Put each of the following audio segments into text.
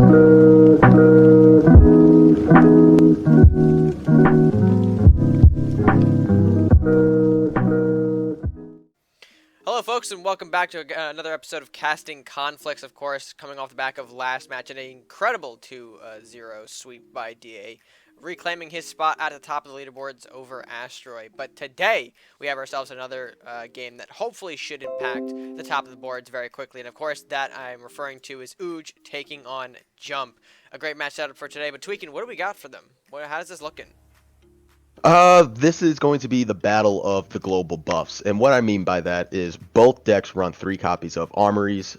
Hello, folks, and welcome back to another episode of Casting Conflicts. Of course, coming off the back of last match, an incredible 2-0 sweep by DA, reclaiming his spot at the top of the leaderboards over Asteroid. But today, we have ourselves another game that hopefully should impact the top of the boards very quickly. And of course, that I'm referring to is oooje taking on Jump. A great match setup for today. But Tweakin, what do we got for them? How is this looking? This is going to be the battle of the global buffs. And what I mean by that is both decks run 3 copies of armories,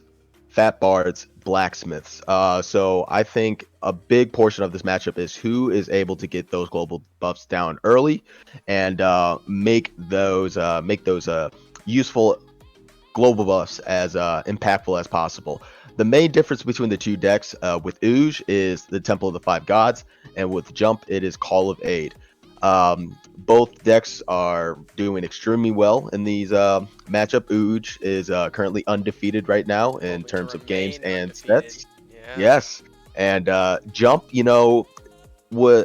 fat bards, blacksmiths. So I think a big portion of this matchup is who is able to get those global buffs down early and make those useful global buffs as impactful as possible. The main difference between the two decks with oooje is the Temple of the Five Gods, and with Jump it is Call of Aid. Both decks are doing extremely well in these matchup. oooje is currently undefeated right now in terms of games and undefeated. sets. Yeah. Yes, and Jump,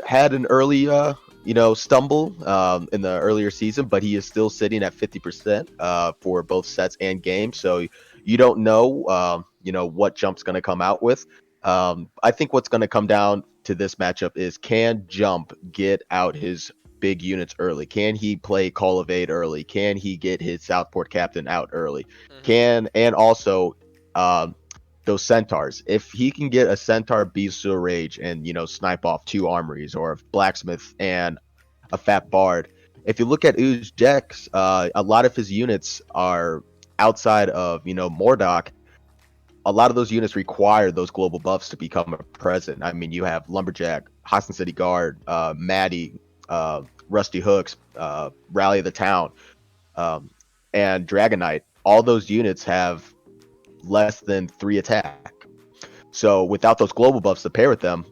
had an early stumble in the earlier season, but he is still sitting at 50% for both sets and games. So you don't know what Jump's going to come out with. I think what's going to come down to this matchup is, can Jump get out his big units early? Can he play Call of Aid early? Can he get his Southport captain out early? And also those centaurs. If he can get a centaur beast to a rage and snipe off 2 armories, or a blacksmith and a fat bard. If you look at oooje decks, a lot of his units are outside of Mordok. A lot of those units require those global buffs to become present. I mean, you have Lumberjack, Hostin City Guard, Maddie, Rusty Hooks, Rally of the Town, and Dragon Knight. All those units have less than 3 attack. So without those global buffs to pair with them,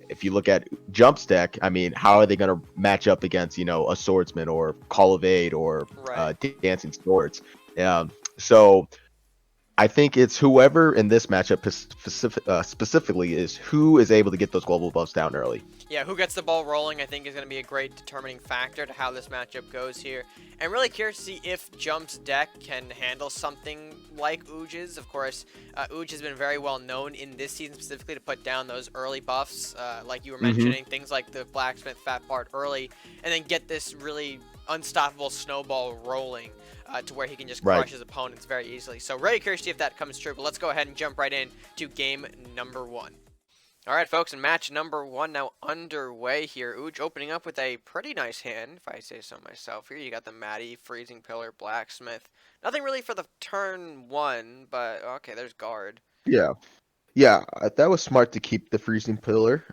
if you look at Jump's deck, I mean, how are they going to match up against, a Swordsman or Call of Aid or Dancing Swords? So I think it's whoever in this matchup specifically is who is able to get those global buffs down early. Yeah, who gets the ball rolling, I think, is going to be a great determining factor to how this matchup goes here. And really curious to see if Jump's deck can handle something like oooje's. Of course, oooje has been very well known in this season specifically to put down those early buffs, like you were mentioning, things like the Blacksmith, Fat Bard early, and then get this really unstoppable snowball rolling to where he can just crush his opponents very easily. So really curious to see if that comes true, but let's go ahead and jump right in to game number 1. All right, folks, and match number 1 now underway here. oooje opening up with a pretty nice hand, if I say so myself. Here you got the Maddie, Freezing Pillar, Blacksmith. Nothing really for the turn 1, but okay, there's Guard. Yeah, that was smart to keep the Freezing Pillar.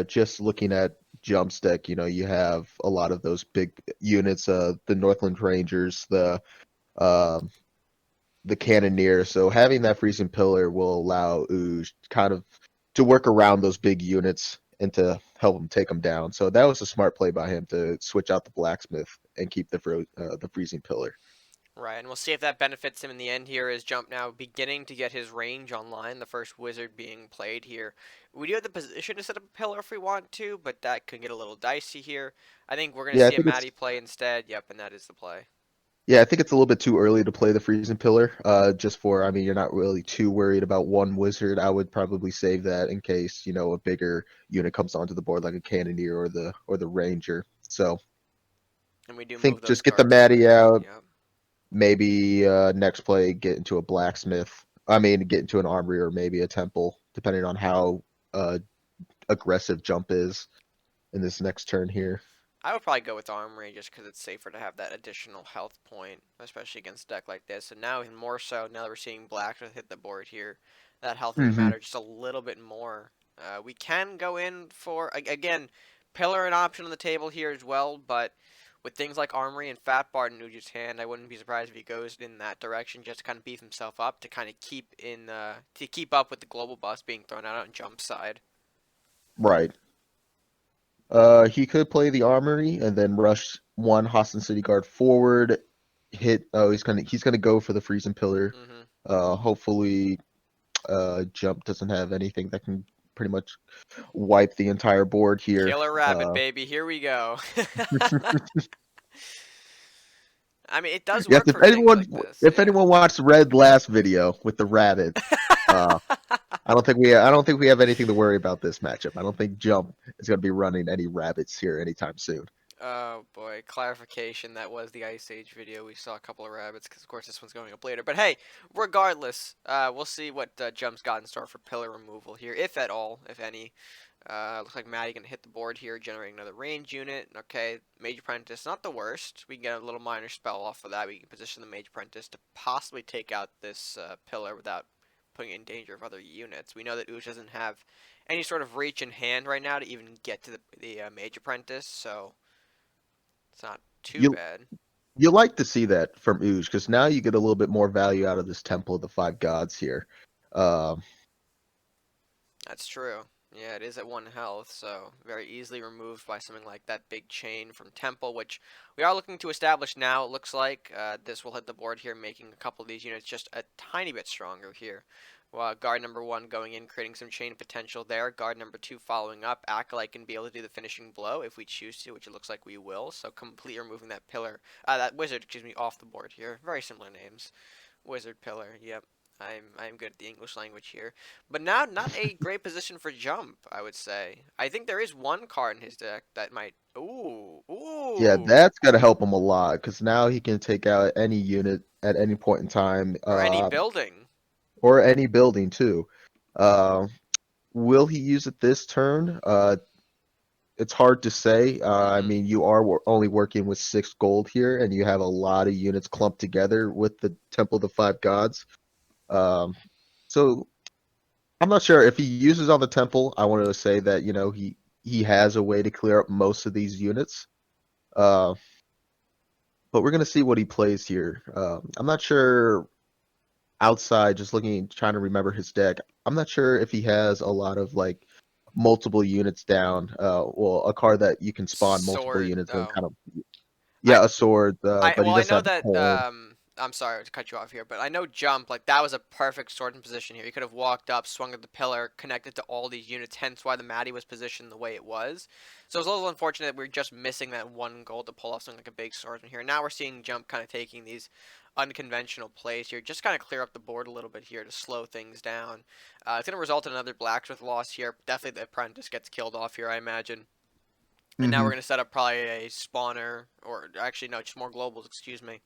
Just looking at Jump's deck, you have a lot of those big units, the Northland Rangers, the Cannoneer. So having that Freezing Pillar will allow oooje kind of to work around those big units and to help him take them down. So that was a smart play by him to switch out the Blacksmith and keep the Freezing Pillar. Right, and we'll see if that benefits him in the end here as Jump now beginning to get his range online, the first wizard being played here. We do have the position to set up a pillar if we want to, but that could get a little dicey here. I think we're going to see a Maddie play instead. Yep, and that is the play. Yeah, I think it's a little bit too early to play the Freezing Pillar. You're not really too worried about one wizard. I would probably save that in case, a bigger unit comes onto the board like a Cannoneer or the Ranger. So and we do think just get the Maddie out. Yep. Maybe next play get into a Blacksmith. Get into an Armory or maybe a Temple, depending on how aggressive Jump is in this next turn here. I would probably go with Armory just because it's safer to have that additional health point, especially against a deck like this. And now even more so, now that we're seeing Blacksmith hit the board here, that health would matter just a little bit more. We can go in for, again, Pillar an option on the table here as well, but with things like Armory and Fat Bard in ooooje's hand, I wouldn't be surprised if he goes in that direction just to kind of beef himself up, to kind of keep up with the global buffs being thrown out on Jump's side. Right. He could play the Armory and then rush one Hostin City Guard forward. He's gonna go for the Freezing Pillar. Hopefully, Jump doesn't have anything that can pretty much wipe the entire board here. Killer rabbit, baby. Here we go. I mean, it does Yes, work for things like this. if Yeah. anyone watched Red last video with the rabbit, uh, I don't think we have anything to worry about this matchup. I don't think Jump is going to be running any rabbits here anytime soon. Oh boy, clarification. That was the Ice Age video. We saw a couple of rabbits because, of course, this one's going up later. But hey, regardless, we'll see what Jump's got in store for pillar removal here, if at all, if any. Looks like Maddie gonna hit the board here, generating another range unit. Okay, Mage Apprentice, not the worst. We can get a little minor spell off of that. We can position the Mage Apprentice to possibly take out this pillar without putting it in danger of other units. We know that oooje doesn't have any sort of reach in hand right now to even get to the Mage Apprentice, so it's not too You bad. you like to see that from oooje because now you get a little bit more value out of this Temple of the Five Gods here. Um, That's true. Yeah, it is at 1 health, so very easily removed by something like that big chain from Temple, which we are looking to establish now, it looks like. This will hit the board here, making a couple of these units just a tiny bit stronger here. Guard number 1 going in, creating some chain potential there. Guard number 2 following up. Acolyte can be able to do the finishing blow if we choose to, which it looks like we will. So completely removing that pillar, that wizard, excuse me, off the board here. Very similar names. Wizard, pillar, yep. I'm good at the English language here. But now, not a great position for Jump, I would say. I think there is one card in his deck that might... Ooh, yeah, ooh. that's going to help him a lot because now he can take out any unit at any point in time, Or any building. or any building too. Uh, will he use it this turn? It's hard to say. I mean, you are only working with 6 gold here, and you have a lot of units clumped together with the Temple of the Five Gods. So I'm not sure if he uses on the Temple. I wanted to say that he has a way to clear up most of these units. Uh, but we're gonna see what he plays here. I'm not sure outside, just looking, trying to remember his deck. I'm not sure if he has a lot of like multiple units down. Well, a card that you can spawn multiple Sword, units and though. kind of, I, yeah, a sword. But he I doesn't know have a that, horn. I'm sorry to cut you off here, but I know Jump, like, that was a perfect sword in position here. He could have walked up, swung at the pillar, connected to all these units, hence why the Maddie was positioned the way it was. So it's a little unfortunate that we're just missing that 1 gold to pull off something like a big swordsman here. Now we're seeing Jump kind of taking these unconventional plays here, just kind of clear up the board a little bit here to slow things down. It's going to result in another blacksmith loss here. Definitely the apprentice gets killed off here, I imagine. And now we're Hmm. going to set up probably a spawner, or actually, no, just more globals, excuse me.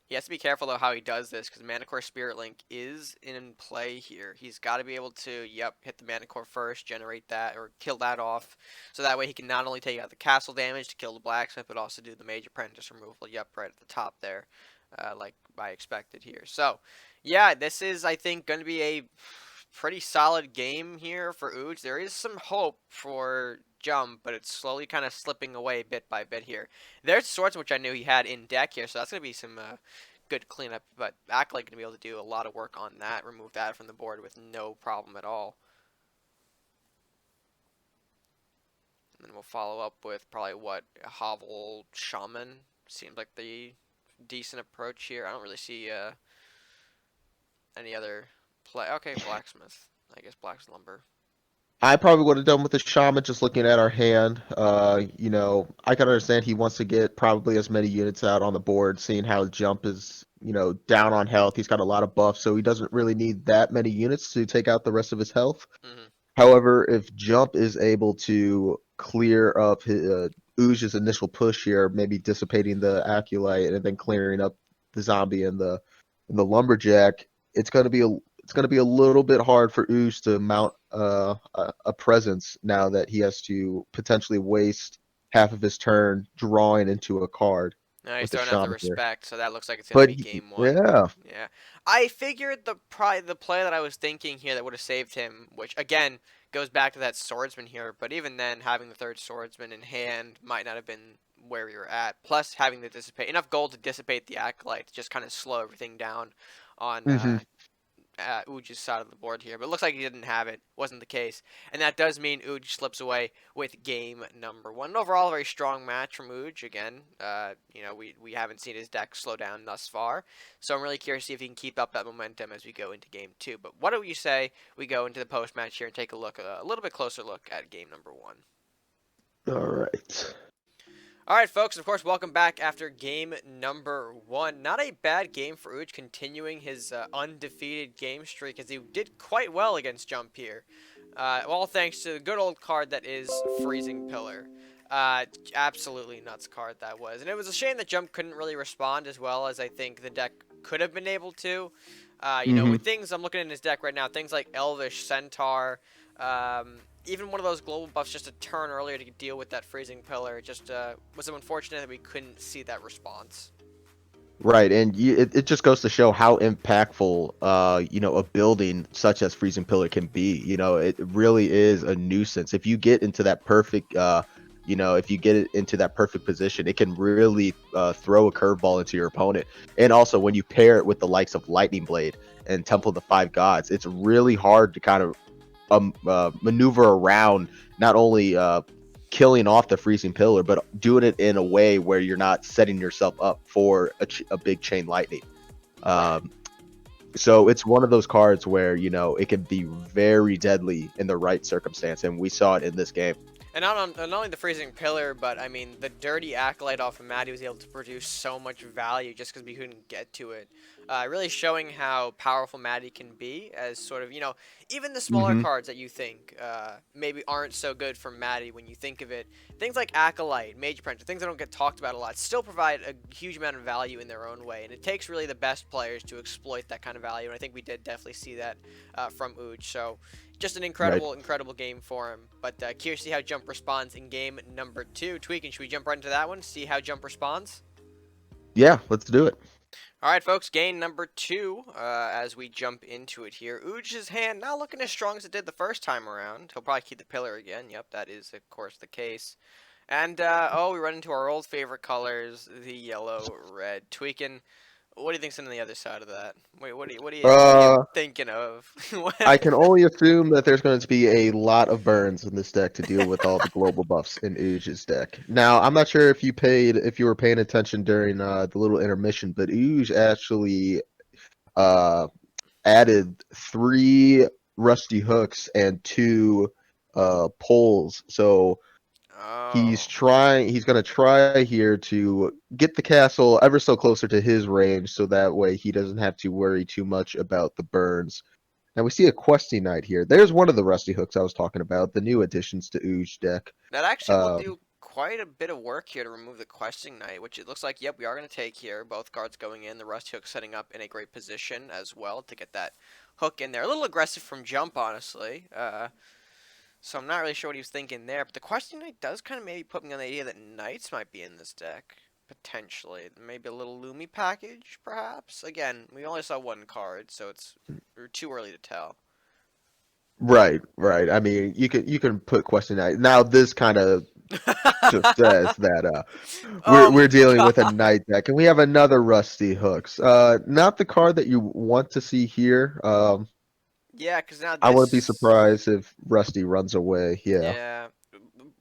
He has to be careful, though, how he does this, because Manicore Spirit Link is in play here. He's got to be able to, yep, hit the Manicore first, generate that, or kill that off. So that way he can not only take out the castle damage to kill the blacksmith, but also do the Mage Apprentice removal, yep, right at the top there, like I expected here. So, yeah, this is, I think, going to be a pretty solid game here for oooje. There is some hope for Jump, but it's slowly kind of slipping away bit by bit here. There's swords which I knew he had in deck here, so that's going to be some good cleanup. But Acolyte going to be able to do a lot of work on that, remove that from the board with no problem at all. And then we'll follow up with probably what, a Hovel Shaman seems like the decent approach here. I don't really see any other play. Okay, Blacksmith. I guess Black's Lumber. I probably would have done with the shaman just looking at our hand. I can understand he wants to get probably as many units out on the board, seeing how Jump is, down on health. He's got a lot of buffs, so he doesn't really need that many units to take out the rest of his health. Mm-hmm. However, if Jump is able to clear up his oooje's initial push here, maybe dissipating the acolyte and then clearing up the zombie and the lumberjack, it's gonna be a little bit hard for oooje to mount a presence now that he has to potentially waste half of his turn drawing into a card No, he's with the throwing out the shaman here. respect, so that looks like it's gonna But be game 1. yeah. Yeah, I figured the play that I was thinking here that would have saved him, which again goes back to that swordsman here. But even then, having the 3rd swordsman in hand might not have been where we were at. Plus, having to dissipate enough gold to dissipate the acolyte to just kind of slow everything down on Hmm. oooje's side of the board here, but it looks like he didn't have it. Wasn't the case, and that does mean oooje slips away with game number 1. Overall, a very strong match from oooje. Again, we haven't seen his deck slow down thus far, so I'm really curious to see if he can keep up that momentum as we go into game 2. But what do you say we go into the post match here and take a little bit closer look at game number 1? All right. All right, folks, of course, welcome back after game number 1. Not a bad game for oooje, continuing his undefeated game streak, as he did quite well against Jump here. All thanks to the good old card that is Freezing Pillar. Absolutely nuts card that was. And it was a shame that Jump couldn't really respond as well as I think the deck could have been able to. With things, I'm looking in his deck right now, things like Elvish, Centaur, even one of those global buffs just a turn earlier to deal with that Freezing Pillar. It just was unfortunate that we couldn't see that response. Right, and it just goes to show how impactful, a building such as Freezing Pillar can be. It really is a nuisance. If you get into that perfect, if you get it into that perfect position, it can really throw a curveball into your opponent. And also, when you pair it with the likes of Lightning Blade and Temple of the Five Gods, it's really hard to kind of maneuver around not only killing off the Freezing Pillar, but doing it in a way where you're not setting yourself up for a big chain lightning. So it's one of those cards where it can be very deadly in the right circumstance, and we saw it in this game. And not only the Freezing Pillar, but I mean the Dirty Acolyte off of Maddie was able to produce so much value just because we couldn't get to it. Really showing how powerful Maddie can be as sort of, even the smaller cards that you think maybe aren't so good for Maddie when you think of it. Things like Acolyte, Mage Apprentice, things that don't get talked about a lot, still provide a huge amount of value in their own way. And it takes really the best players to exploit that kind of value. And I think we did definitely see that from oooje. So just an incredible game for him. But curious to see how Jump responds in game number 2. Tweaking, should we jump right into that one? See how Jump responds? Yeah, let's do it. All right, folks, game number 2 as we jump into it here. oooje's hand not looking as strong as it did the first time around. He'll probably keep the pillar again. Yep, that is, of course, the case. And, we run into our old favorite colors, the yellow, red. Tweaking, what do you think's on the other side of that? Wait, what are you thinking of? I can only assume that there's going to be a lot of burns in this deck to deal with all the global buffs in oooje's deck. Now, I'm not sure if you were paying attention during the little intermission, but oooje actually added 3 rusty hooks and 2 poles. So he's going to try here to get the castle ever so closer to his range, so that way he doesn't have to worry too much about the burns. Now we see a Questing Knight here. There's one of the rusty hooks I was talking about, the new additions to oooje deck. That actually will do quite a bit of work here to remove the Questing Knight, which it looks like, yep, we are going to take here. Both cards going in. The rusty hook setting up in a great position as well to get that hook in there. A little aggressive from Jump, honestly. So I'm not really sure what he was thinking there, but the Questing Knight does kind of maybe put me on the idea that Knights might be in this deck, potentially. Maybe a little Lumi package, perhaps? Again, we only saw one card, so it's too early to tell. Right. I mean, you can put Questing Knight. Now this kind of just says that we're dealing with a Knight deck, and we have another rusty hooks. Not the card that you want to see here. Yeah, because now I wouldn't be surprised if Rusty runs away. Yeah.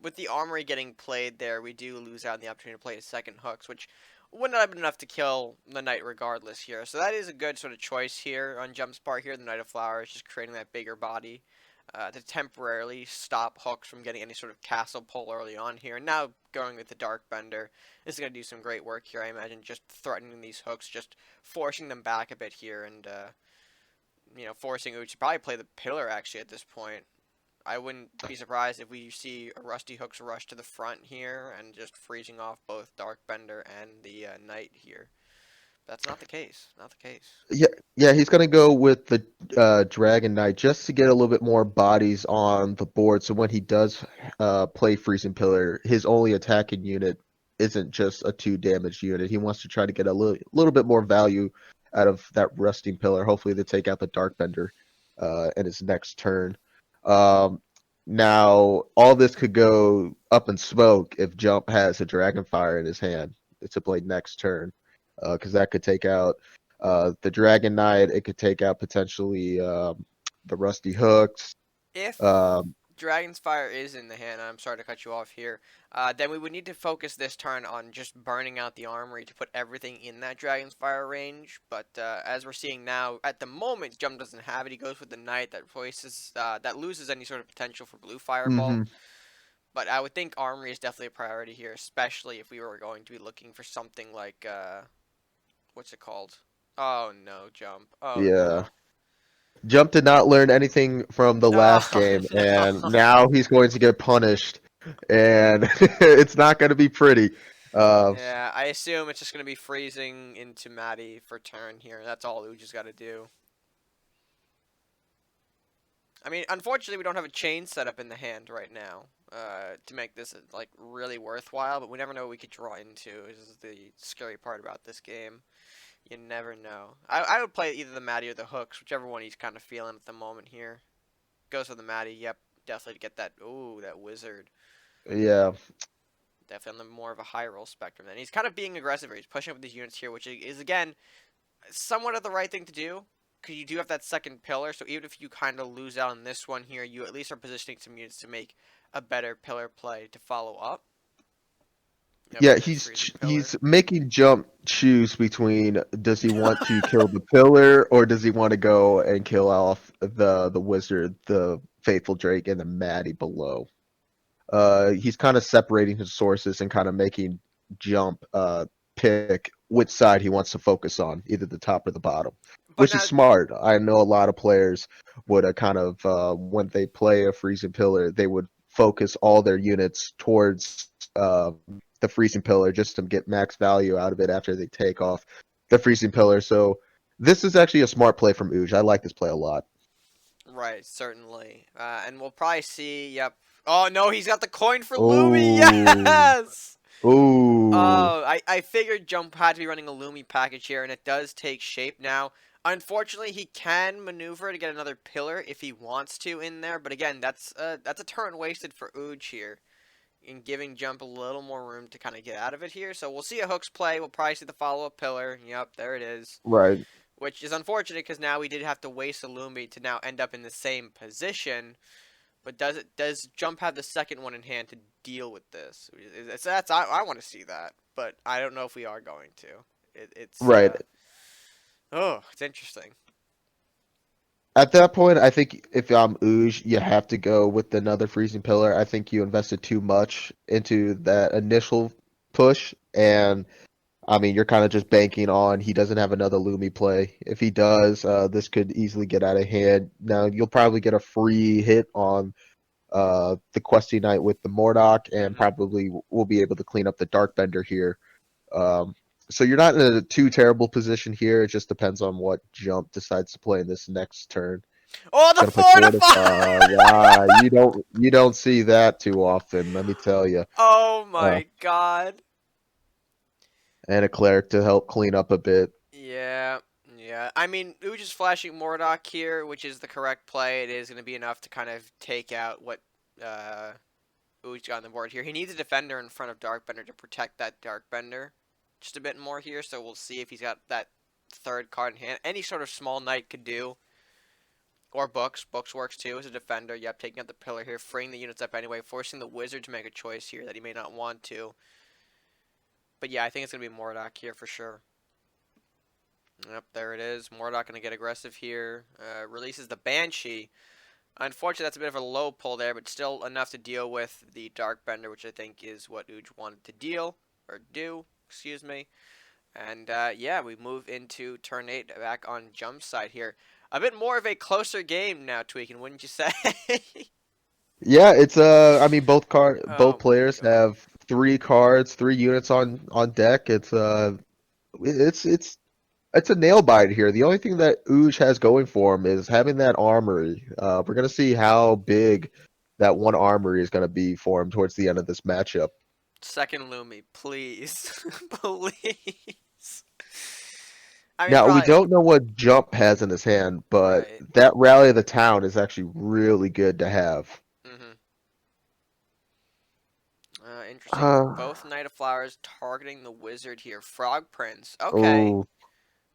With the Armory getting played there, we do lose out on the opportunity to play a second hooks, which wouldn't have been enough to kill the Knight regardless here. So that is a good sort of choice here on Jump's part here. The Knight of Flowers just creating that bigger body to temporarily stop hooks from getting any sort of castle pull early on here. And now going with the Dark Bender, this is going to do some great work here, I imagine, just threatening these hooks, just forcing them back a bit here and forcing oooje to probably play the pillar actually at this point. I wouldn't be surprised if we see a rusty hooks rush to the front here and just freezing off both Dark Bender and the Knight here. That's not the case. Yeah, he's gonna go with the Dragon Knight just to get a little bit more bodies on the board. So when he does play Freezing Pillar, his only attacking unit isn't just a 2 damage unit. He wants to try to get a little bit more value out of that Rusting Pillar, hopefully to take out the Dark Bender in his next turn. Now, all this could go up in smoke if Jump has a Dragonfire in his hand to play next turn, because that could take out The Dragon Knight, it could take out potentially the Rusty Hooks. If Um, Dragon's Fire is in the hand, I'm sorry to cut you off here, then we would need to focus this turn on just burning out the armory to put everything in that Dragon's Fire range. But as we're seeing now, at the moment, Jump doesn't have it. He goes with the Knight that loses any sort of potential for Blue Fireball. mhm. But I would think armory is definitely a priority here, especially if we were going to be looking for something like what's it called? Oh no, Jump. Oh Yeah. no. Jump did not learn anything from the last Oh game, and no. now he's going to get punished, and it's not going to be pretty. Uh, Yeah, I assume it's just going to be freezing into Maddie for turn here. That's all Uji's got to do. I mean, unfortunately, we don't have a chain set up in the hand right now to make this like really worthwhile. But we never know what we could draw into. This is the scary part about this game. You never know. I would play either the Maddie or the hooks, whichever one he's kind of feeling at the moment here. Goes for the Maddie. Yep, definitely to get that. Ooh, that wizard. yeah, Definitely on the more of a high roll spectrum. And he's kind of being aggressive here. He's pushing up with these units here, which is again somewhat of the right thing to do. Because you do have that second pillar, so even if you kind of lose out on this one here, you at least are positioning some units to make a better pillar play to follow up. Yep, yeah. nice freezing pillar. He's making Jump choose between does he want to kill the pillar or does he want to go and kill off the wizard, the faithful Drake, and the Maddie below. He's kind of separating his sources and kind of making Jump pick which side he wants to focus on, either the top or the bottom, But which is now, smart. I know a lot of players would kind of when they play a freezing pillar, they would focus all their units towards the freezing pillar just to get max value out of it after they take off the freezing pillar. So this is actually a smart play from oooje. I like this play a lot. right, certainly. And we'll probably see, yep. Oh, no, he's got the coin for Lumi, Oh, yes! oh, Oh, I figured Jump had to be running a Lumi package here, and it does take shape now. Unfortunately, he can maneuver to get another pillar if he wants to in there, but again, that's a turn wasted for oooje here, in giving Jump a little more room to kind of get out of it here. So we'll see a hooks play. We'll probably see the follow-up pillar. Yep, there it is. right. Which is unfortunate because now we did have to waste a Lumi to now end up in the same position. But does Jump have the second one in hand to deal with this? I want to see that, but I don't know if we are going to. It's Right. oh, it's interesting. At that point, I think if I'm oooje, you have to go with another freezing pillar. I think you invested too much into that initial push, and I mean, you're kind of just banking on he doesn't have another Lumi play. If he does, this could easily get out of hand. Now, you'll probably get a free hit on the Questy Knight with the Mordock, and Hmm. probably will be able to clean up the Darkbender here. Um, so you're not in a too terrible position here. It just depends on what Jump decides to play in this next turn. Oh, He's the gonna play fortify! Fortify. Yeah, you don't see that too often, let me tell you. Oh Uh, my god. and a cleric to help clean up a bit. Yeah, yeah. I mean, Uj is flashing Mordock here, which is the correct play. It is going to be enough to kind of take out what uh, Uj got on the board here. He needs a defender in front of Darkbender to protect that Darkbender just a bit more here, so we'll see if he's got that third card in hand. Any sort of small knight could do. Or Books. Books works too as a defender. Yep, taking out the pillar here, freeing the units up anyway, forcing the wizard to make a choice here that he may not want to. But yeah, I think it's going to be Mordock here for sure. Yep, there it is. Mordock going to get aggressive here. Releases the Banshee. Unfortunately, that's a bit of a low pull there, but still enough to deal with the Darkbender, which I think is what oooje wanted to deal, or do, excuse me. And yeah, we move into turn 8 back on Jump side here. A bit more of a closer game now, Tweakin', wouldn't you say? Yeah, it's I mean both Oh my players god. have three cards, three units on deck. It's a nail biter here. The only thing that oooje has going for him is having that armory. We're gonna see how big that one armory is gonna be for him towards the end of this matchup. Second Lumi, please. Please. I mean, Now we probably. don't know what Jump has in his hand, but Right. that Rally of the Town is actually really good to have. Mm-hmm. Interesting. Uh, Both Knight of Flowers targeting the wizard here. Frog Prince. Okay. oh.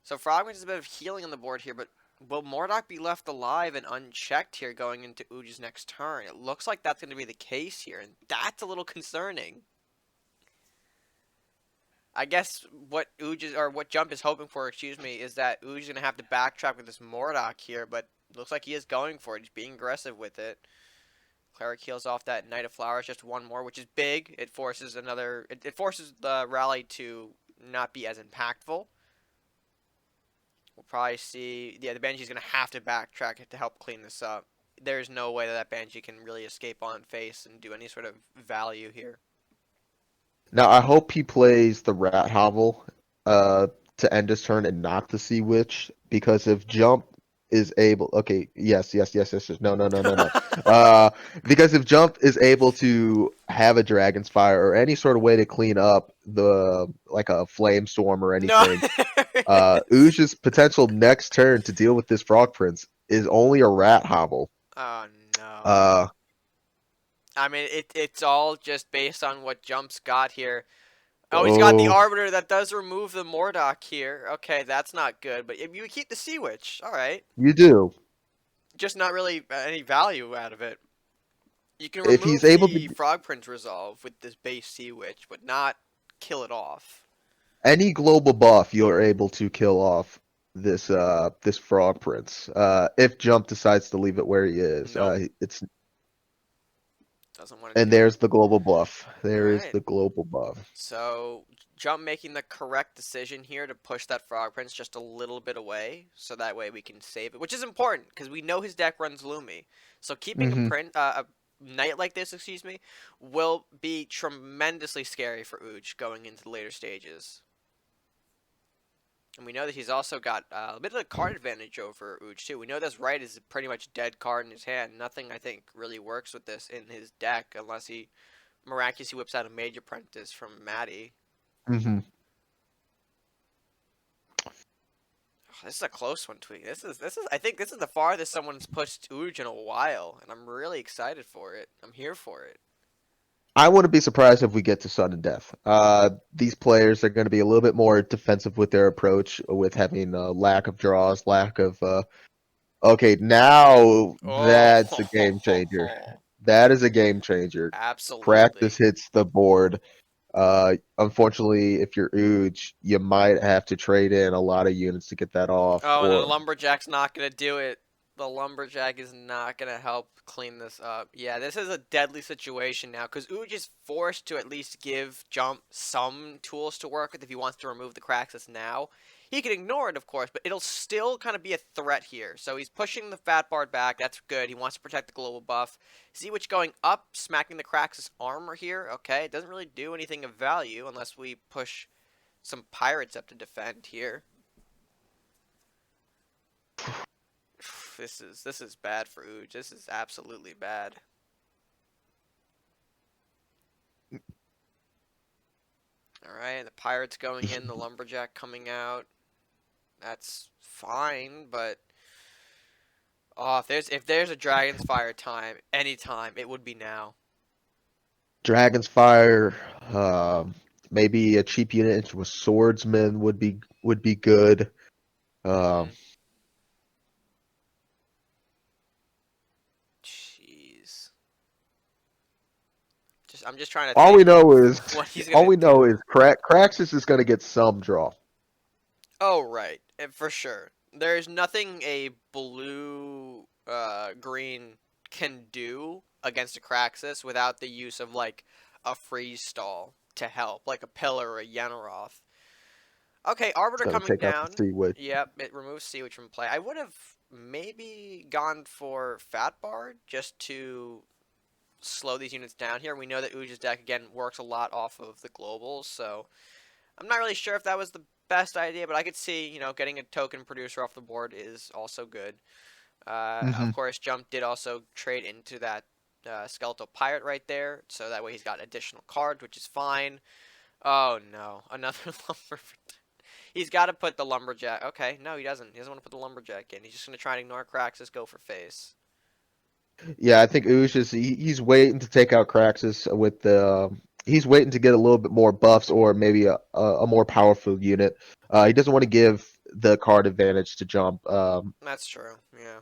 So Frogman's a bit of healing on the board here, but will Mordock be left alive and unchecked here going into Ooje's next turn? It looks like that's going to be the case here, and that's a little concerning. I guess what what Jump is hoping for, excuse me, is that Ooje's going to have to backtrack with this Mordock here, but looks like he is going for it. He's being aggressive with it. Cleric heals off that Knight of Flowers, just one more, which is big. It forces it forces the rally to not be as impactful. We'll probably see, yeah, the Banshee's going to have to backtrack it to help clean this up. There's no way that Banshee can really escape on face and do any sort of value here. Now I hope he plays the Rat Hovel to end his turn and not the Sea Witch, because if Jump is able, okay, yes, no. Because if Jump is able to have a Dragon's Fire or any sort of way to clean up like a Flame Storm or No. anything, Ooje's potential next turn to deal with this Frog Prince is only a Rat Hovel. Oh, no. Uh, I mean, it's all just based on what Jump's got here. Oh, he's got the Arbiter that does remove the Mordock here. Okay, that's not good. But if you keep the Sea Witch, all right. You do. Just not really any value out of it. You can If remove he's able the to, Frog Prince resolve with this base Sea Witch, but not kill it off. any global buff, you're able to kill off this Frog Prince. If Jump decides to leave it where he is, Nope. it's Doesn't want to and do there's it. the global buff. There is Alright. the global buff. So, Jump making the correct decision here to push that Frog Prince just a little bit away, so that way we can save it, which is important, because we know his deck runs Lumi. So keeping a Knight like this, excuse me, will be tremendously scary for Ooj going into the later stages. And we know that he's also got a bit of a card advantage over Ooj, too. We know this right is a pretty much dead card in his hand. Nothing, I think, really works with this in his deck unless he miraculously whips out a Mage Apprentice from Maddie. Mm-hmm. This is a close one, Tweak. I think this is the farthest someone's pushed Ooj in a while, and I'm really excited for it. I'm here for it. I wouldn't be surprised if we get to sudden death. These players are going to be a little bit more defensive with their approach, with having lack of draws, lack of. Okay, now that's a game changer. Oh, That is a game changer. absolutely. Practice hits the board. Unfortunately, if you're Ooj, you might have to trade in a lot of units to get that off. Oh, and Or the Lumberjack's not going to do it. The Lumberjack is not going to help clean this up. Yeah, this is a deadly situation now, because Ooj is forced to at least give Jump some tools to work with if he wants to remove the Craxus now. He can ignore it, of course, but it'll still kind of be a threat here. So he's pushing the Fat Bard back. That's good. He wants to protect the global buff. Sea Witch going up, smacking the Craxus armor here. Okay, it doesn't really do anything of value unless we push some pirates up to defend here. This is bad for Ooj. This is absolutely bad. Alright, the pirates going in, the lumberjack coming out. That's fine, but oh, if there's a Dragon's Fire time, anytime, it would be now. Dragon's Fire, maybe a cheap unit into a swordsman would be good. Jeez. I'm just trying to All think we know is what he's gonna Craxus is gonna get some draw. Oh right, for sure. There's nothing a blue green can do against a Craxus without the use of like a freeze stall to help, like a pillar or a Yenoroth. Okay, Arbiter coming down. Yep, it removes Sea Witch from play. I would have maybe gone for Fat Bard just to slow these units down here. We know that Ooj's deck again works a lot off of the globals, so I'm not really sure if that was the best idea, but I could see, you know, getting a token producer off the board is also good. Of course, Jump did also trade into that Skeletal Pirate right there, so that way he's got additional cards, which is fine. Oh no, another Lumberjack. He's got to put the Lumberjack. Okay, no, he doesn't. He doesn't want to put the Lumberjack in. He's just going to try and ignore Craxus, go for face. Yeah, I think Oosh is he's waiting to take out Craxus with the. He's waiting to get a little bit more buffs or maybe a more powerful unit. He doesn't want to give the card advantage to Jump. That's true. Yeah.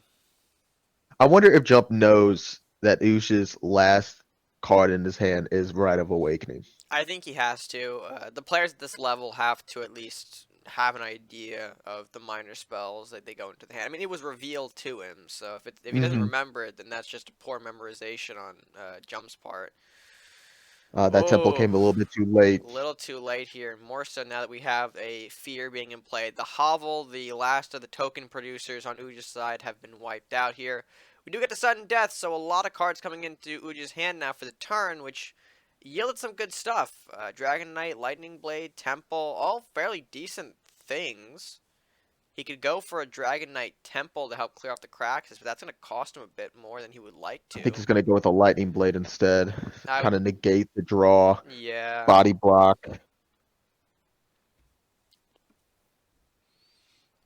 I wonder if Jump knows that oooje's last card in his hand is Rite of Awakening. I think he has to. The players at this level have to at least have an idea of the minor spells that they go into the hand. I mean, it was revealed to him, so if he doesn't Hmm. remember it, then that's just a poor memorization on Jump's part. That tempo Oh, came a little bit too late. a little too late here. More so now that we have a fear being in play. The hovel, the last of the token producers on oooje's side, have been wiped out here. We do get the sudden death, so a lot of cards coming into oooje's hand now for the turn, which yielded some good stuff. Dragon Knight, Lightning Blade, Temple, all fairly decent things. He could go for a Dragon Knight Temple to help clear off the cracks, but that's going to cost him a bit more than he would like I think to. he's going to go with a Lightning Blade instead. I Kind of negate the draw, Yeah. body block.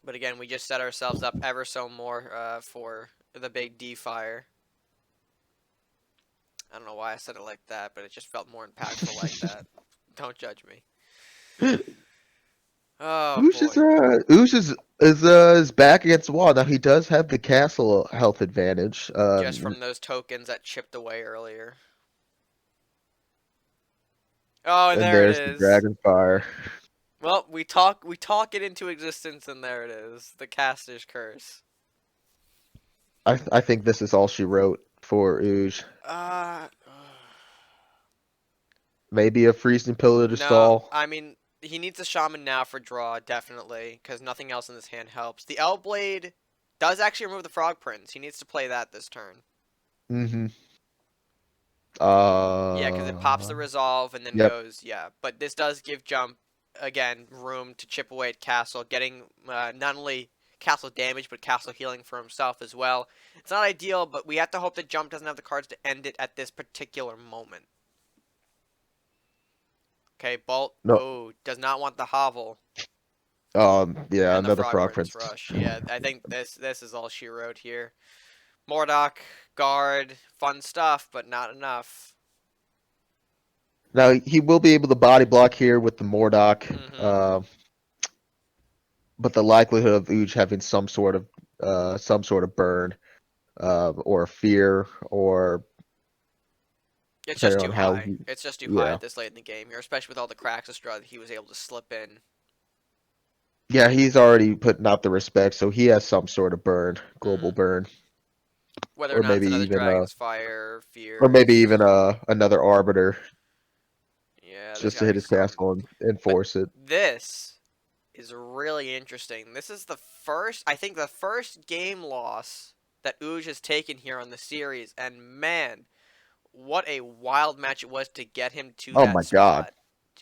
But again, we just set ourselves up ever so more for the big D fire. I don't know why I said it like that, but it just felt more impactful like that. Don't judge me. Oh boy. Oosh is back against the wall. Now he does have the castle health advantage. Just from those tokens that chipped away earlier. Oh, and And there it there's the is. dragon fire. Well, we talk it into existence, and there it is. The caster's curse. I think this is all she wrote for Oosh. Uh, Maybe a freezing pillar to no, stall. I mean, he needs a shaman now for draw, definitely, because nothing else in this hand helps. The L-Blade does actually remove the Frog Prince. He needs to play that this turn. Mm-hmm. Yeah, because it pops the resolve and then Yep. goes, yeah. But this does give Jump, again, room to chip away at Castle, getting not only Castle damage, but Castle healing for himself as well. It's not ideal, but we have to hope that Jump doesn't have the cards to end it at this particular moment. Okay, Bolt. No. Oh, does not want the hovel. Yeah, And the another Frog frog Prince prince. Rush. Yeah, I think this is all she wrote here. Mordock, guard, fun stuff, but not enough. Now he will be able to body block here with the Mordock, but the likelihood of Ooge having some sort of burn, or fear, or It's just depending too on how high. It's just too high yeah. at this late in the game here, especially with all the cracks of straw that he was able to slip in. Yeah, he's already putting out the respect, so he has some sort of burn, global burn, Whether or or not it's maybe another even Dragon's Fire, another Yeah, there's just to gotta hit be his some. castle and But enforce it. this is really interesting. This is I think the first game loss that Oooje has taken here on the series, and man, what a wild match it was to get him to Oh that my god. spot.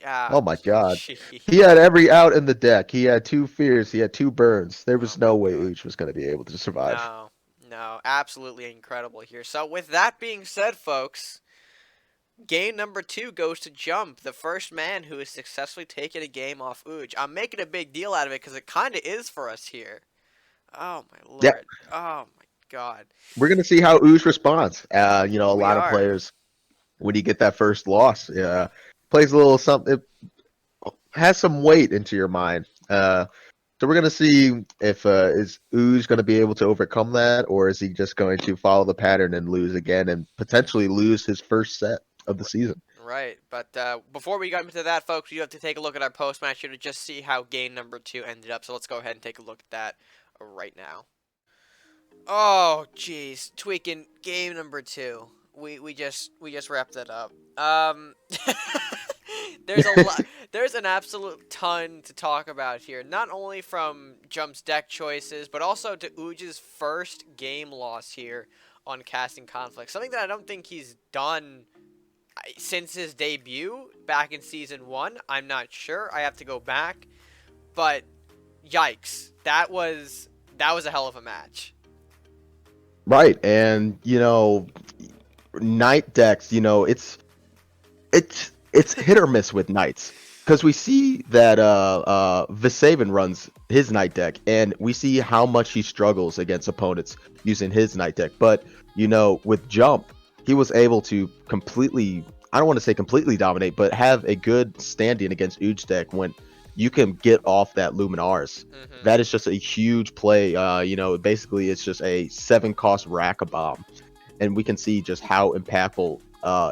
Ah, Oh my god. He jeez. had every out in the deck. He had 2 fears. He had 2 burns. There Oh was my no way god. Ooch was going to be able to survive. No, no, absolutely incredible here. So with that being said, folks, game number 2 goes to Jump, the first man who has successfully taken a game off Ooj. I'm making a big deal out of it because it kind of is for us here. Oh my Yeah, lord. Oh my god. we're going to see how Ooch responds. A We lot of are. players, when you get that first loss, plays a little something, it has some weight into your mind. So we're going to see if is Ooze going to be able to overcome that, or is he just going to follow the pattern and lose again and potentially lose his first set of the season? Right, but before we get into that, folks, you have to take a look at our post-match here to just see how game number 2 ended up. So let's go ahead and take a look at that right now. Oh, jeez, tweaking game number 2. We just wrapped that up. There's a lot. There's an absolute ton to talk about here. Not only from Jump's deck choices, but also to Ooge's first game loss here on Casting Conflict. Something that I don't think he's done since his debut back in season 1. I'm not sure. I have to go back. But yikes, that was a hell of a match. Right, and Knight decks, it's hit or miss with Knights, because we see that Visaven runs his Knight deck, and we see how much he struggles against opponents using his Knight deck. But with Jump, he was able to completely, I don't want to say completely dominate, but have a good standing against Ooge deck when you can get off that Luminaris. Hmm. That is just a huge play. Basically it's just a 7 cost rack-a-bomb, and we can see just how impactful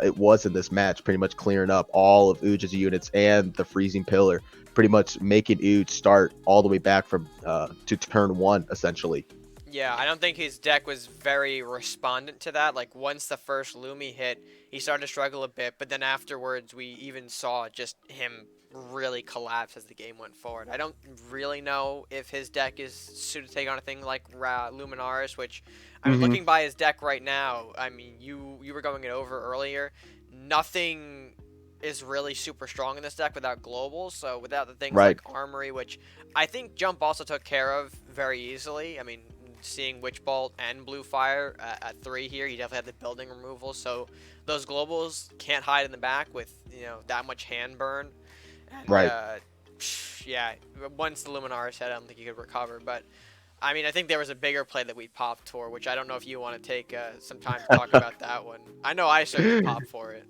it was in this match, pretty much clearing up all of oooje's units and the freezing pillar, pretty much making oooje start all the way back from to turn 1 essentially. Yeah, I don't think his deck was very respondent to that. Like, once the first Lumi hit, he started to struggle a bit, but then afterwards, we even saw just him really collapse as the game went forward. I don't really know if his deck is suited to take on a thing like Luminaris, which, I mean, Hmm. looking by his deck right now, I mean, you were going it over earlier. Nothing is really super strong in this deck without globals, so without the things Right. like Armory, which I think Jump also took care of very easily. I mean, seeing Witch Bolt and Blue Fire at 3 here, he definitely had the building removal, so those globals can't hide in the back with, that much hand burn. And, Right. yeah, once the Luminaris hit, I don't think he could recover, but I mean, I think there was a bigger play that we popped for, which I don't know if you want to take some time to talk about that one. I know I certainly popped for it.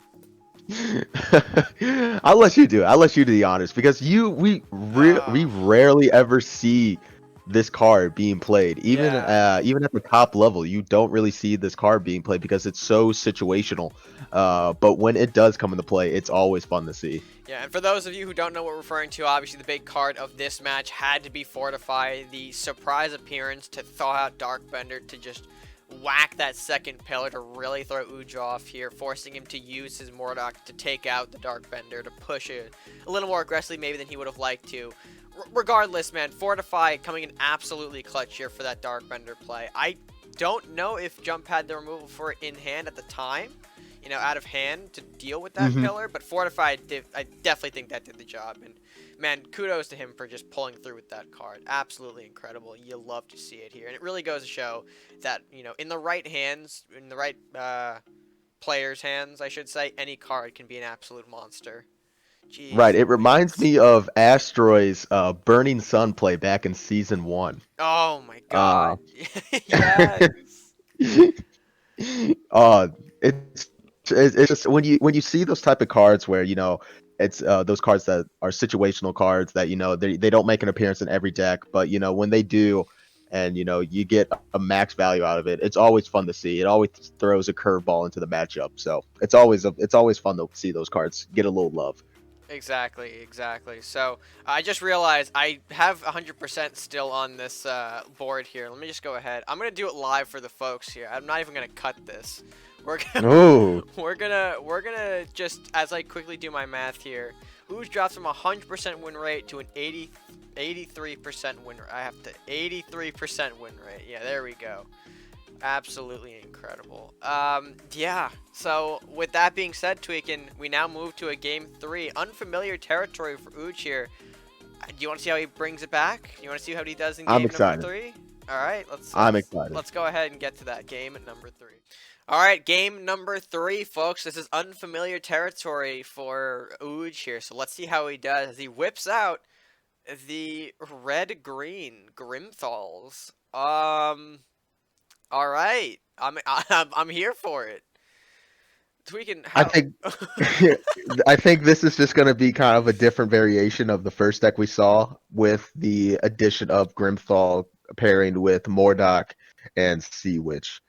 I'll let you do it. I'll let you do the honors because we Uh, rarely ever see this card being played. Even yeah. even at the top level, you don't really see this card being played because it's so situational. But when it does come into play, it's always fun to see. Yeah, and for those of you who don't know what we're referring to, obviously the big card of this match had to be Fortify. The surprise appearance to thaw out Darkbender to just whack that second pillar to really throw oooje off here, forcing him to use his Mordok to take out the Darkbender, to push it a little more aggressively maybe than he would have liked to. Regardless, man, Fortify coming in absolutely clutch here for that Darkbender play. I don't know if Jump had the removal for it in hand at the time, out of hand to deal with that Hmm. pillar, but Fortify, I definitely think that did the job. And man, kudos to him for just pulling through with that card. Absolutely incredible. You love to see it here, and it really goes to show that in the right hands, in the right player's hands, I should say, any card can be an absolute monster. Right. Jeez It reminds Louise. me of Asteroid's Burning Sun play back in season 1. Oh my Uh, god. Yes. uh, it's just when you see those type of cards where it's those cards that are situational cards that they don't make an appearance in every deck, but when they do, and you get a max value out of it, it's always fun to see. It always throws a curveball into the matchup, so it's always fun to see those cards get a little love. Exactly, exactly. So I just realized I have 100% still on this board here. Let me just go ahead. I'm gonna do it live for the folks here. I'm not even gonna cut this. We're gonna, Oh, we're gonna just, as I quickly do my math here, oooje drops from 100% win rate to an 83% win rate. I have to 83% win rate. Yeah, there we go. Absolutely incredible. Yeah. So with that being said, Tweakin, we now move to a game 3. Unfamiliar territory for oooje here. Do you want to see how he brings it back? You want to see how he does in I'm game number excited. 3? All right, let's I'm let's excited. let's go ahead and get to that game at number 3. All right, game number 3, folks. This is unfamiliar territory for oooje here. So let's see how he does as he whips out the red-green Grimthals. All right, I'm here for it. Tweaking I how? think I think this is just going to be kind of a different variation of the first deck we saw with the addition of Grimthal pairing with Mordok and Sea Witch.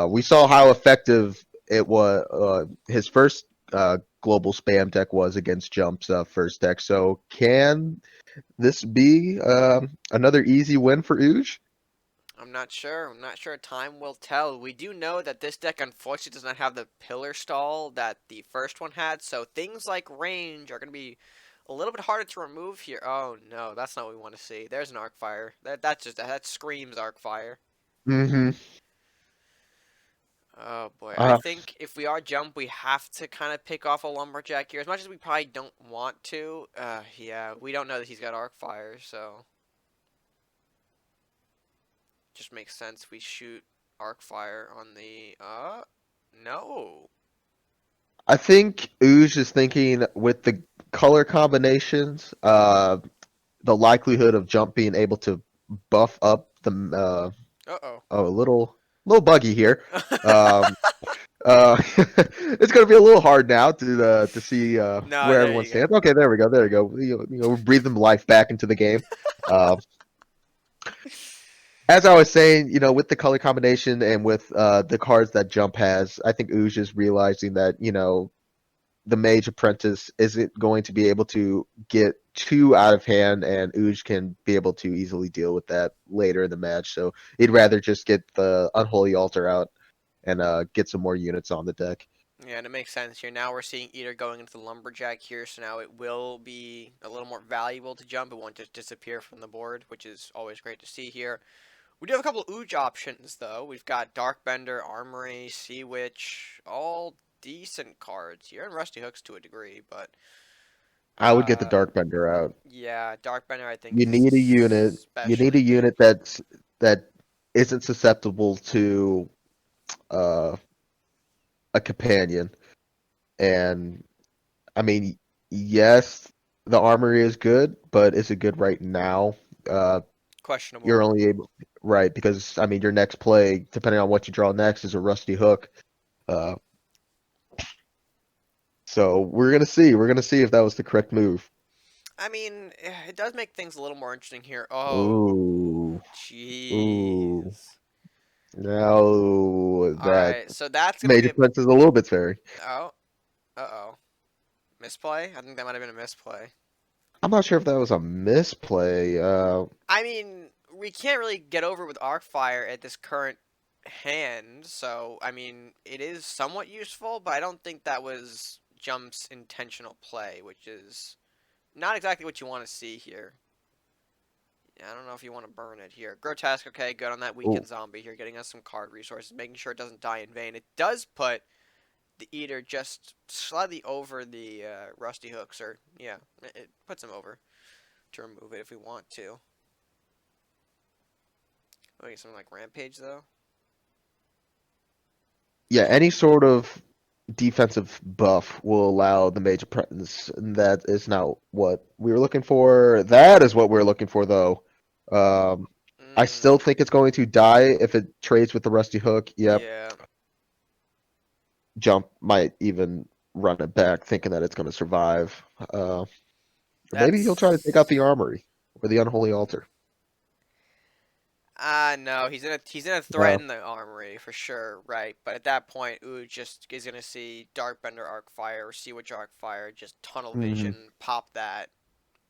We saw how effective it was. His first global spam deck was against Jump's first deck. So can this be another easy win for oooje? I'm not sure. I'm not sure. Time will tell. We do know that this deck unfortunately does not have the pillar stall that the first one had, so things like range are going to be a little bit harder to remove here. Oh no, that's not what we want to see. There's an Arcfire. That screams Arcfire. Mm-hmm. Oh boy, I Uh, think if we are Jump, we have to kind of pick off a Lumberjack here. As much as we probably don't want to, yeah, we don't know that he's got Arcfire, so just makes sense we shoot Arcfire on the, no. I think oooje is thinking with the color combinations, the likelihood of Jump being able to buff up the Uh-oh. oh, a little buggy here. Um, It's gonna be a little hard now to see No, where there everyone you go. stands. Okay, there we go, there we go. We breathe them life back into the game. Uh, as I was saying, with the color combination and with the cards that Jump has, I think oooje is realizing that the Mage Apprentice isn't going to be able to get too out of hand, and oooje can be able to easily deal with that later in the match. So he'd rather just get the Unholy Altar out and get some more units on the deck. Yeah, and it makes sense here. Now we're seeing Eater going into the Lumberjack here, so now it will be a little more valuable to jump. It won't just disappear from the board, which is always great to see here. We do have a couple of oooje options, though. We've got Darkbender, Armory, Sea Witch, all decent cards here, and Rusty Hooks to a degree, but I would get the uh, Darkbender out. yeah, Darkbender I think You is need a unit. You need a especially good. unit that isn't susceptible to uh, a companion. And I mean, yes, the armory is good, but is it good right now? Uh, Questionable. you're only able right because I mean your next play, depending on what you draw next, is a rusty hook. Uh, so we're gonna see. We're gonna see if that was the correct move. I mean, it does make things a little more interesting here. Oh, Ooh, ooh. jeez. Now All that right, so that's gonna be Major a Prince is a little bit fairy. oh, uh-oh. Misplay? I think that might have been a misplay. I'm not sure if that was a misplay. I mean, we can't really get over with Arcfire at this current hand, so I mean, it is somewhat useful, but I don't think that was Jump's intentional play, which is not exactly what you want to see here. Yeah, I don't know if you want to burn it here. Grotesque, okay, good on that oh, weakened zombie here, getting us some card resources, making sure it doesn't die in vain. It does put the Eater just slightly over the Rusty Hooks, or yeah, it puts him over to remove it if we want to. Oh, get something like Rampage though. yeah, any sort of defensive buff will allow the Major Prince, and that is not what we were looking for. That is what we're looking for, though. Um, I still Mm, think it's going to die if it trades with the Rusty Hook. Yep, yeah, Jump might even run it back, thinking that it's going to survive. Or maybe he'll try to take out the that's Armory or the Unholy Altar. no, he's gonna Uh, threaten the armory for sure, right? But at that point, Ooh just is gonna see Darkbender Arcfire or Sea Witch Arcfire, just tunnel mhm. vision, pop that,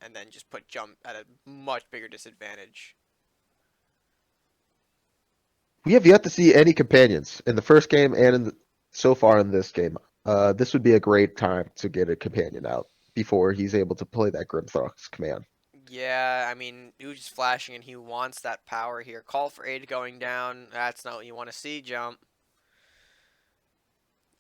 and then just put Jump at a much bigger disadvantage. We have yet to see any companions in the first game and so far in this game. This would be a great time to get a companion out before he's able to play that Grimthrox command. Yeah, I mean, Ooge's flashing and he wants that power here. Call for aid going down. That's not what you want to see, Jump.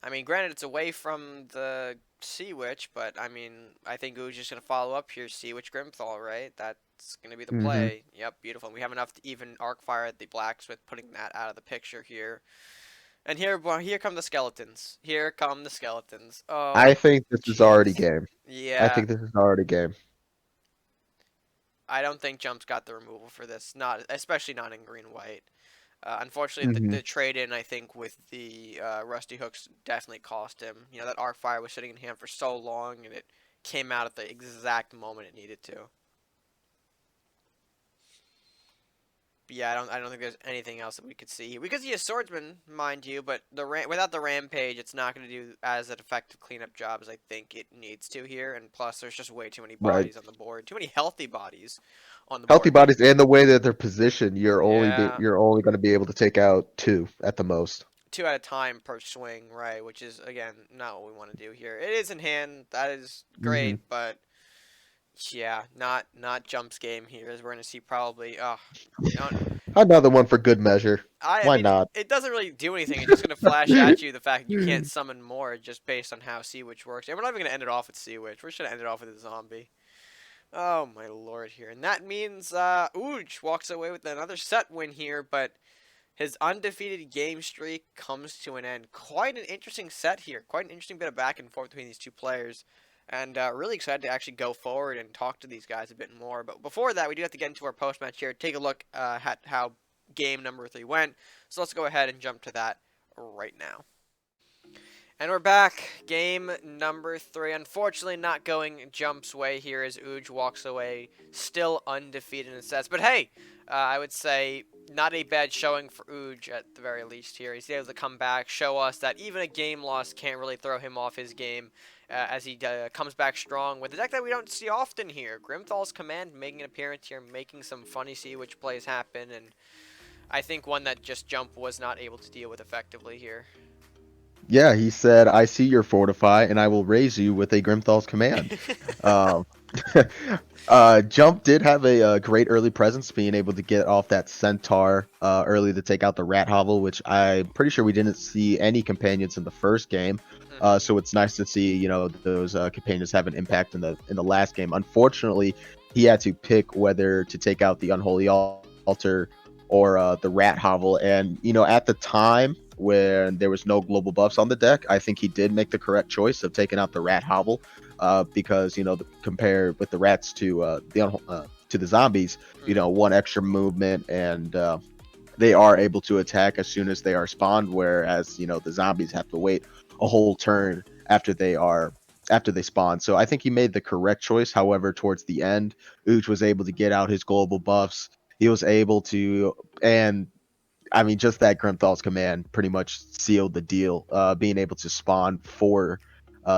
I mean, granted, it's away from the Sea Witch, but I mean, I think Ooge's just going to follow up here. Sea Witch Grimthal, right? That's going to be the Hmm. play. Yep, beautiful. And we have enough to even Arcfire at the Blacksmith, putting that out of the picture here. And here, well, here come the skeletons. Here come the skeletons. I Oh, think this is already jeez. game. I Yeah, think this is already game. I don't think Jump's got the removal for this. Not, especially not in green white. Unfortunately, Hmm. the trade in, I think, with the Rusty Hooks definitely cost him. You know, that Arcfire was sitting in hand for so long, and it came out at the exact moment it needed to. But yeah, I don't think there's anything else that we could see. We could see a swordsman, mind you, but without the rampage, it's not going to do as an effective cleanup job as I think it needs to here. And plus, there's just way too many Right. bodies on the board, too many healthy bodies on the Healthy board. bodies and the way that they're positioned, Yeah, you're only going to be able to take out two at the most. two at a time per swing, right? Which is again not what we want to do here. It is in hand, that is Hmm. great, but yeah, not Jump's game here, as we're gonna see probably. No, Another one for good measure. I Why mean not? it doesn't really do anything. It's just gonna flash at you the fact that you can't summon more just based on how Sea Witch works. And we're not even gonna end it off with Sea Witch. We're just gonna end it off with a zombie. Oh my lord here, and that means Ooj walks away with another set win here, but his undefeated game streak comes to an end. Quite an interesting set here. Quite an interesting bit of back and forth between these two players. And really excited to actually go forward and talk to these guys a bit more. But before that, we do have to get into our post match here. Take a look at how game number 3 went. So let's go ahead and jump to that right now. And we're back. Game number 3. Unfortunately, not going Jump's way here as oooje walks away, still undefeated in sets. But hey, I would say not a bad showing for oooje at the very least here. He's able to come back, show us that even a game loss can't really throw him off his game as he comes back strong with a deck that we don't see often here. Grimthal's Command making an appearance here, making some funny see which plays happen, and I think one that just Jump was not able to deal with effectively here. Yeah, he said, "I see your fortify, and I will raise you with a Grimthal's command." Um, Jump did have a great early presence, being able to get off that Centaur early to take out the Rat Hovel, which I'm pretty sure we didn't see any companions in the first game. So it's nice to see, those companions have an impact in the last game. Unfortunately, he had to pick whether to take out the Unholy Altar or the Rat Hovel, and at the time when there was no global buffs on the deck, I think he did make the correct choice of taking out the Rat Hovel, because compared with the rats to the zombies, one extra movement, and they are able to attack as soon as they are spawned, whereas the zombies have to wait a whole turn after they spawn. So I think he made the correct choice. However, towards the end, oooje was able to get out his global buffs. He was able to, and I mean, just that Grimthal's command pretty much sealed the deal, being able to spawn 4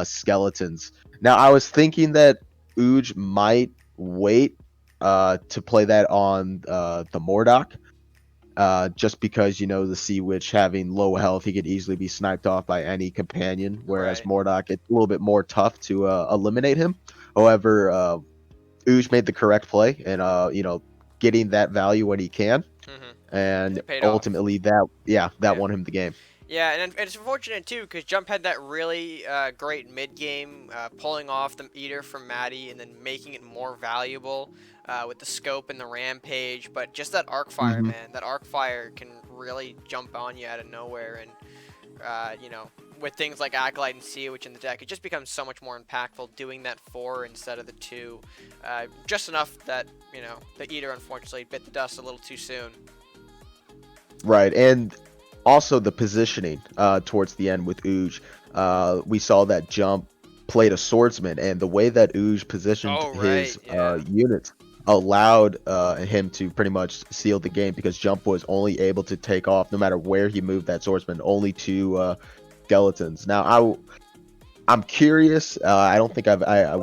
skeletons. Now, I was thinking that oooje might wait to play that on the Mordok, just because, the Sea Witch having low health, he could easily be sniped off by any companion, whereas Right. Mordok, it's a little bit more tough to eliminate him. However, oooje made the correct play, and getting that value when he can, and It paid off. ultimately that Yeah. won him the game. Yeah, and it's unfortunate too because Jump had that really great mid game, pulling off the Eater from Maddie and then making it more valuable with the scope and the rampage. But just that arc fire, Hmm. man, that arc fire can really jump on you out of nowhere, and with things like Acolyte and Sea Witch in the deck, it just becomes so much more impactful doing that 4 instead of the 2. Just enough that the Eater unfortunately bit the dust a little too soon. Right, and also the positioning towards the end with oooje. We saw that Jump played a swordsman, and the way that oooje positioned Oh right, his yeah. units allowed him to pretty much seal the game, because Jump was only able to take off, no matter where he moved that swordsman, only 2 skeletons. Now, I'm curious. I don't think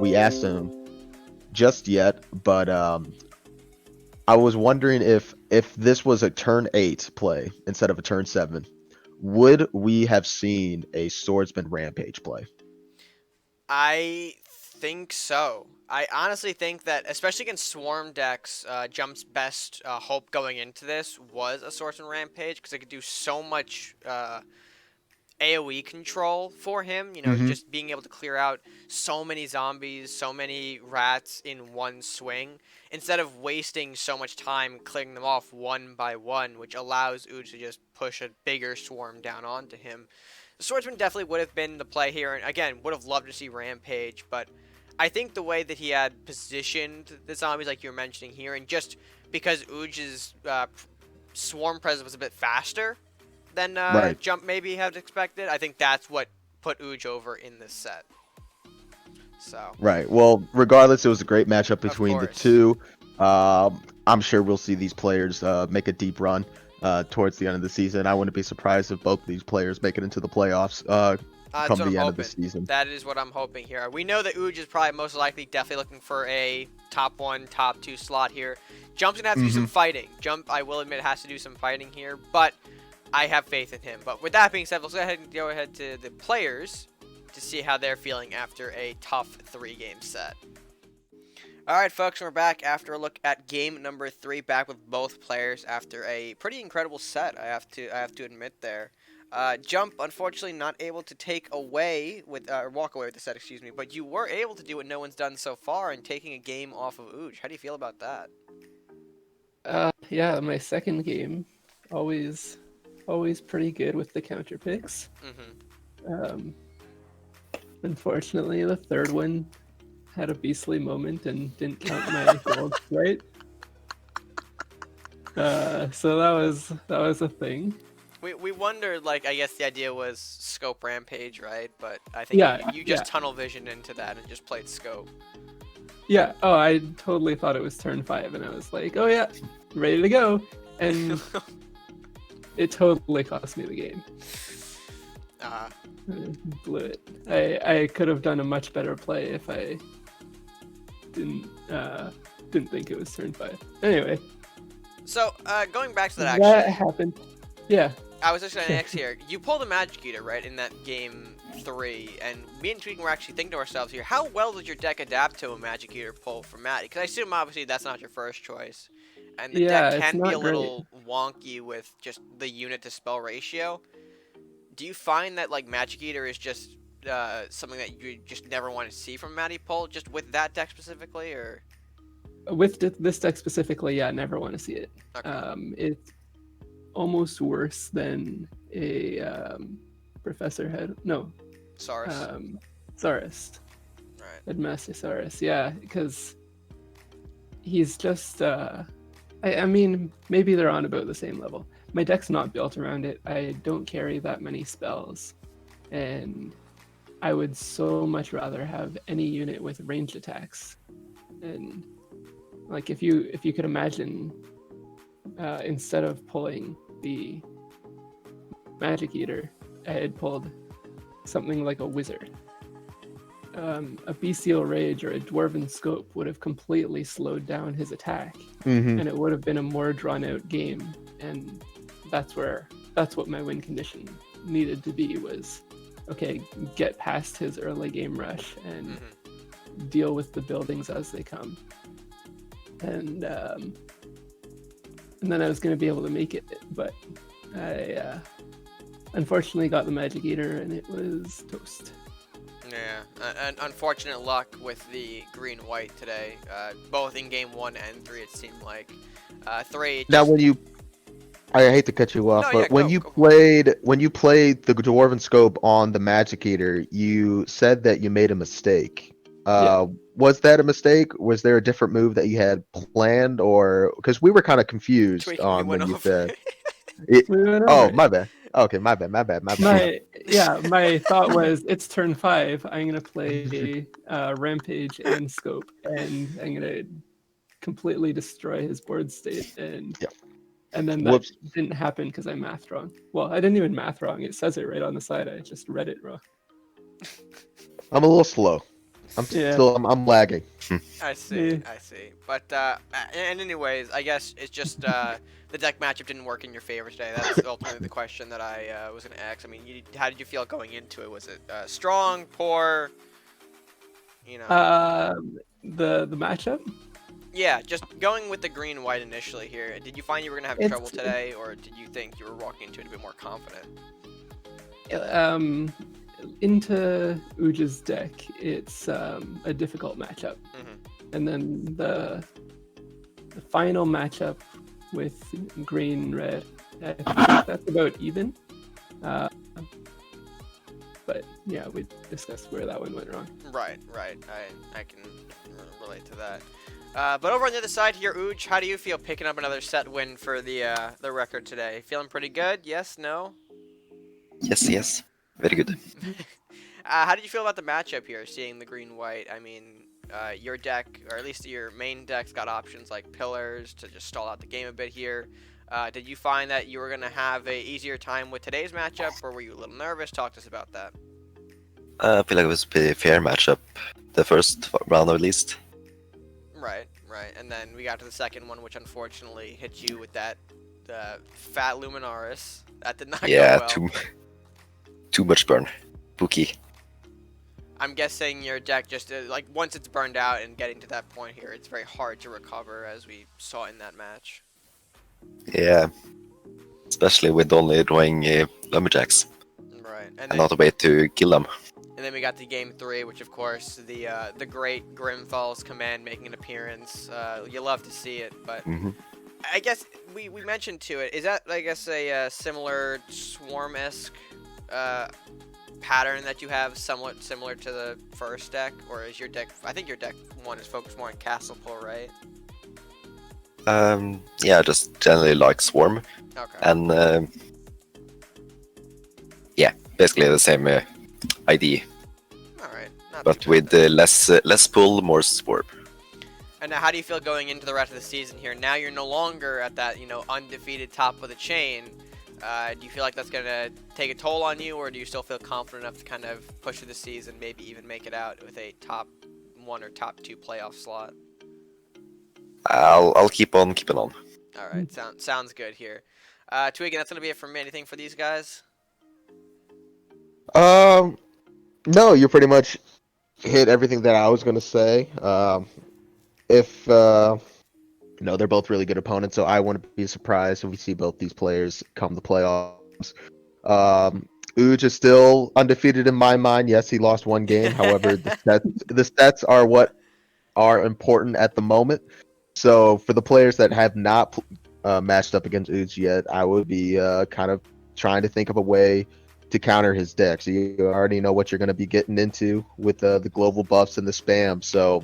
we asked him just yet, but I was wondering if this was a turn 8 play instead of a turn 7, would we have seen a swordsman rampage play? I think so. I honestly think that, especially against Swarm decks, Jump's best hope going into this was a Swordsman Rampage because it could do so much AoE control for him. Hmm. Just being able to clear out so many zombies, so many rats in one swing, instead of wasting so much time clearing them off one by one, which allows oooje to just push a bigger swarm down onto him. The Swordsman definitely would have been the play here, and again, would have loved to see Rampage, but I think the way that he had positioned the zombies, like you were mentioning here, and just because ooje's swarm presence was a bit faster than Right. Jump maybe had expected, I think that's what put oooje over in this set. So, Right. Well, regardless, it was a great matchup of between the course. two. I'm sure we'll see these players make a deep run towards the end of the season. I wouldn't be surprised if both of these players make it into the playoffs That's come what I'm the end of the hoping. season. That is what I'm hoping here. We know that oooje is probably most likely definitely looking for a top 1, top 2 slot here. Jump's going to have to do Hmm. some fighting. Jump, I will admit, has to do some fighting here, but I have faith in him. But with that being said, let's go ahead to the players to see how they're feeling after a tough 3-game set. All right, folks, we're back after a look at game number 3. Back with both players after a pretty incredible set. I have to admit there. Jump, unfortunately, not able to take away with or walk away with the set, excuse me. But you were able to do what no one's done so far and taking a game off of oooje. How do you feel about that? Yeah, my second game, always, always pretty good with the counter picks. Mm-hmm. Um, Unfortunately, the third one had a beastly moment and didn't count my gold right. So that was a thing. We wondered, like, I guess the idea was scope rampage, right? But I think Yeah, you just yeah. tunnel vision into that and just played scope. Yeah. Oh, I totally thought it was turn 5, and I was like, oh yeah, ready to go. And it totally cost me the game. Uh, I blew it. I could have done a much better play if I didn't think it was turn 5. Anyway, so going back to that, that actually, happened. Yeah. I was just gonna ask here. You pulled a Magic Eater, right, in that game 3, and me and Tweaking were actually thinking to ourselves here, how well does your deck adapt to a Magic Eater pull from Matty? Because I assume obviously that's not your first choice, and the Yeah, deck it's can be a not great. little wonky with just the unit to spell ratio. Do you find that like Magic Eater is just something that you just never want to see from Matty pull, just with that deck specifically, or? With this deck specifically, yeah, I never want to see it. Okay. It's almost worse than a Professor Head. No, Saurus. Saurus. Right. RedMaster Saurus, yeah, because he's just. I mean, maybe they're on about the same level. My deck's not built around it. I don't carry that many spells, and I would so much rather have any unit with ranged attacks. And like if you could imagine, instead of pulling the Magic Eater, I had pulled something like a wizard. A Bestial Rage or a Dwarven Scope would have completely slowed down his attack, and it would have been a more drawn-out game. And that's what my win condition needed to be was, okay, get past his early game rush and deal with the buildings as they come. And then I was going to be able to make it, but I unfortunately got the Magic Eater and it was toast. Yeah, and unfortunate luck with the green-white today, both in game 1 and 3. It seemed like 3. Now, I hate to cut you off, No, but yeah, when go you for played the Dwarven Scope on the Magic Eater, you said that you made a mistake. Yeah. Was that a mistake? Was there a different move that you had planned, or because we were kind of confused Tweaking, we on went when you over. said it? We went over Oh, it. my bad. Okay, my bad. My thought was it's turn 5. I'm gonna play Rampage and Scope, and I'm gonna completely destroy his board state, and then that Whoops. didn't happen because I mathed wrong. Well, I didn't even math wrong. It says it right on the side. I just read it wrong. I'm a little slow. I'm lagging. I see. But and anyways, I guess it's just the deck matchup didn't work in your favor today. That's ultimately the question that I was gonna ask. I mean, how did you feel going into it? Was it strong, poor? You know. The matchup. Yeah, just going with the green-white initially here. Did you find you were gonna have trouble today, or did you think you were walking into it a bit more confident? Into oooje's deck, it's a difficult matchup, and then the final matchup with green red, I think that's about even. But yeah, we discussed where that one went wrong. Right. I can relate to that. But over on the other side here, oooje, how do you feel picking up another set win for the record today? Feeling pretty good? Yes? No? Yes. Very good. How did you feel about the matchup here, seeing the green-white? I mean, your deck, or at least your main deck's got options like pillars to just stall out the game a bit here. Did you find that you were going to have a easier time with today's matchup, or were you a little nervous? Talk to us about that. I feel like it was a pretty fair matchup, the first round at least. Right. And then we got to the second one, which unfortunately hit you with that fat Luminaris. That did not go well. Too much burn. Bookie. I'm guessing your deck just, like, once it's burned out and getting to that point here, it's very hard to recover, as we saw in that match. Yeah. Especially with only drawing lumberjacks. Right. And not a way to kill them. And then we got to game 3, which of course the great Grimfall's command making an appearance. You love to see it, but I guess we mentioned to it. Is that, I guess, a similar Swarm-esque pattern that you have, somewhat similar to the first deck, or is your deck? I think your deck 1 is focused more on castle pull, right? Yeah, just generally like Swarm. Okay. And basically the same ID, All right, not but too with bad. less pull, more swarm. And now, how do you feel going into the rest of the season here? Now you're no longer at that, undefeated top of the chain. Do you feel like that's gonna take a toll on you, or do you still feel confident enough to kind of push through the season, maybe even make it out with a top 1 or top 2 playoff slot? I'll keep on keeping on. All right, sounds good here. Tweaking, that's gonna be it for me. Anything for these guys? No, you pretty much hit everything that I was gonna say. If they're both really good opponents, so I wouldn't be surprised if we see both these players come the playoffs. Oooje is still undefeated in my mind. Yes, he lost one game. However, the stats are what are important at the moment. So for the players that have not matched up against oooje yet, I would be kind of trying to think of a way to counter his deck. So you already know what you're going to be getting into with the global buffs and the spam. So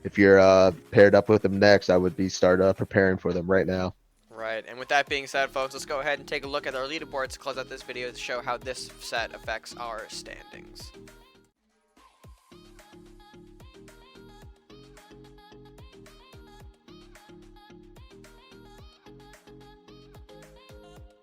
if you're paired up with them next, I would start preparing for them right now. Right, and with that being said, folks, let's go ahead and take a look at our leaderboards to close out this video to show how this set affects our standings.